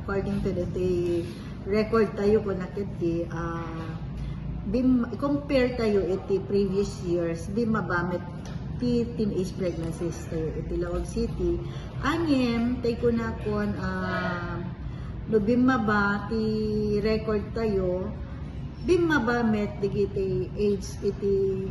according to the record tayo ko nakit di compare tayo iti previous years di mabamit ti teenage pregnancies tayo iti Lawag City anyem tayo ko na kon no bimaba ti record tayo bimabamit digiti age iti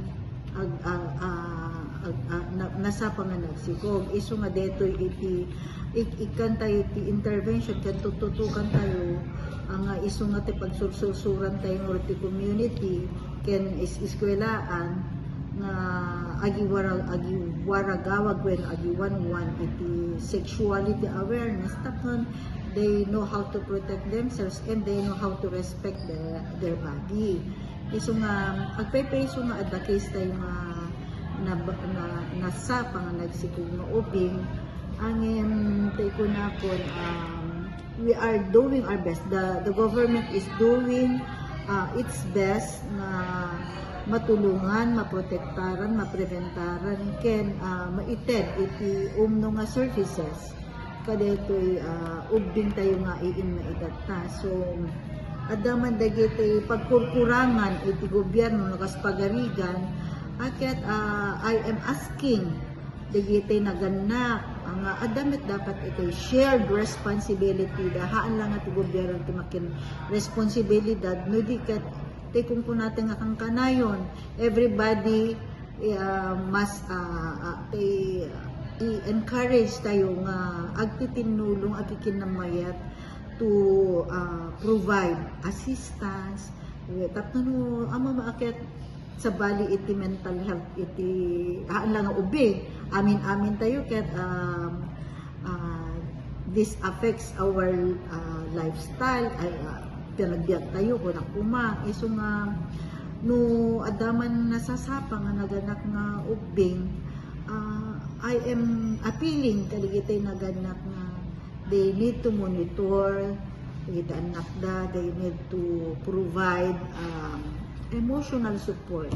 nasa panganak sikog iso nga detoy iti ikan tayo iti intervention kan tututukan tayo ang iso nga ti pagsursuran tayo ng ti community ken iskwelaan nga agiwaragawag wen agiwanwan iti sexuality awareness tapon they know how to protect themselves and they know how to respect their body iso nga pagpepeso nga advocate tayo nga nasa panganag sikog nga ubing angin tayo ko na po we are doing our best. The government is doing its best na matulungan, maprotektaran, mapreventaran, ken maited iti umno nga services. Kadetoy ubing tayo nga iin na idata. So, adaman dagiti pagkurkurangan iti gobyerno nakas pagarigan, aket I am asking dagiti naganak ang adamit dapat ito shared responsibility dahaan lang at gobyerno ti makin responsibilidad no di ket te kung po natin nga kang kanayon everybody must i-encourage tayo nga agtitinulong agkikinamayat to provide assistance tapno ama maaket sa bali iti mental health iti lang nga ubing amin tayo ket this affects our lifestyle pinagbiag tayo kung nakuma iso nga no adaman nasasapa nga naganak nga ubing I am appealing kaligitay naganak nga they need to monitor iti anak da they need to provide emotional support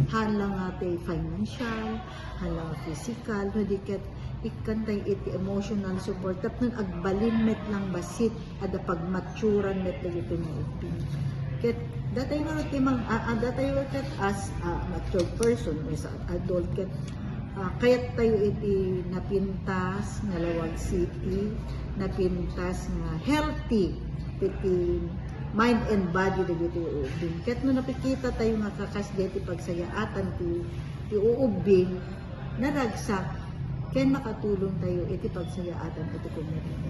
halang ati financial halang physical no diket ikantay iti emotional support tapnon agbalinmet lang basit ada pagmaturan met dagiti maupin ket datay nga ti datay ket as mature person as adult ket kayat tayo iti napintas nga Lawag City napintas nga healthy iti mind and body dagiti uubing. Ket no napikita tayo nga kakasdeti pagsayaatan ti uubing naragsak ken makatulong tayo iti pagsayaatan iti community.